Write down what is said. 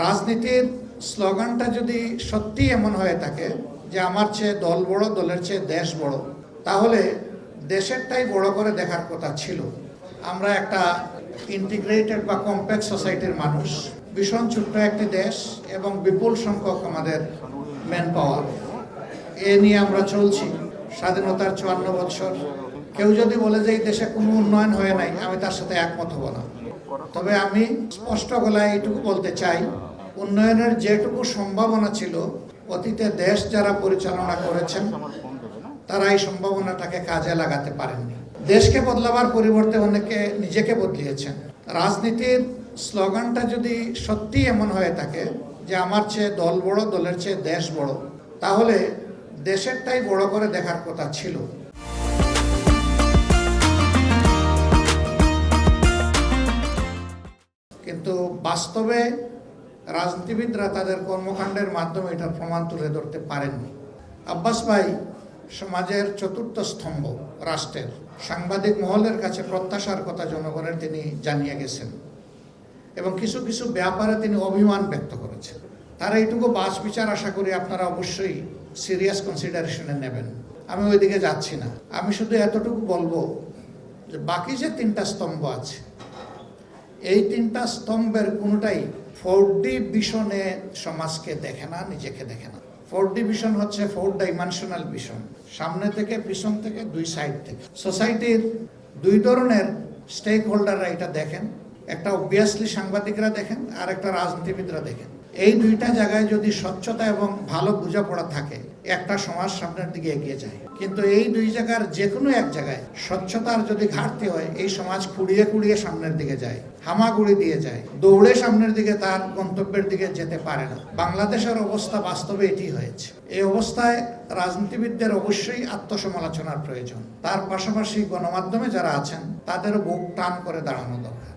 রাজনীতির স্লোগানটা যদি সত্যি এমন হয়ে থাকে যে আমার চেয়ে দল বড়, দলের চেয়ে দেশ বড়, তাহলে দেশেরটাই বড় করে দেখার কথা ছিল। আমরা একটা ইন্টিগ্রেটেড বা কমপ্লেক্স সোসাইটির মানুষ, ভীষণ ছোট্ট একটি দেশ এবং বিপুল সংখ্যক আমাদের ম্যান পাওয়ার। এ নিয়ে আমরা চলছি স্বাধীনতার 54 বছর। কেউ যদি বলে যে এই দেশে কোনো উন্নয়ন হয়ে নাই, আমি তার সাথে একমত হব না। তবে আমি স্পষ্ট গলায় এইটুকু বলতে চাই, উন্নয়নের যেটুকু সম্ভাবনা ছিল অতীতে দেশ যারা পরিচালনা করেছেন তারা এই সম্ভাবনাটাকে কাজে লাগাতে পারেননি। দেশকে বদলাবার পরিবর্তে অনেকে নিজেকে বদলিয়েছেন। রাজনীতির স্লোগানটা যদি সত্যি এমন হয়ে থাকে যে আমার চেয়ে দল বড়, দলের চেয়ে দেশ বড়, তাহলে দেশেরটাই বড় করে দেখার কথা ছিল। কিন্তু বাস্তবে রাজনীতিবিদরা তাদের কর্মকাণ্ডের মাধ্যমে এটার প্রমাণ তুলে ধরতে পারেননি। আব্বাস ভাই সমাজের চতুর্থ স্তম্ভ, রাষ্ট্রের। সাংবাদিক মহলের কাছে প্রত্যাশার কথা জনগণের তিনি জানিয়ে গেছেন এবং কিছু কিছু ব্যাপারে তিনি অভিমান ব্যক্ত করেছেন। তারা এইটুকু বাছ বিচার আশা করি আপনারা অবশ্যই সিরিয়াস কনসিডারেশনে নেবেন। আমি ওইদিকে যাচ্ছি না। আমি শুধু এতটুকু বলবো যে বাকি যে 3টা স্তম্ভ আছে, এই 3টা স্তম্ভের কোনোটাই 4D ভিশনে সমাজকে দেখে না, নিজেকে দেখে না। 4D ভিশন হচ্ছে 4 ডাইমেনশনাল ভিশন, সামনে থেকে, পিছন থেকে, 2 সাইড থেকে। সোসাইটির 2 ধরনের স্টেক হোল্ডাররা এটা দেখেন। একটা অবভিয়াসলি সাংবাদিকরা দেখেন, আর একটা রাজনীতিবিদরা দেখেন। এই 2টা জায়গায় যদি স্বচ্ছতা এবং ভালো বোঝাপড়া থাকে, একটা সমাজ সামনের দিকে এগিয়ে যায়। কিন্তু এই 2 জায়গার যে কোনো এক জায়গায় স্বচ্ছতার যদি ঘাটতি হয়, এই সমাজ কুড়িয়ে কুড়িয়ে সামনের দিকে যায়, হামাগুড়ি দিয়ে যায়, দৌড়ে সামনের দিকে তার গন্তব্যের দিকে যেতে পারে না। বাংলাদেশের অবস্থা বাস্তবে এটি হয়েছে। এই অবস্থায় রাজনীতিবিদদের অবশ্যই আত্মসমালোচনার প্রয়োজন। তার পাশাপাশি গণমাধ্যমে যারা আছেন তাদেরও বুক টান করে দাঁড়ানো দরকার।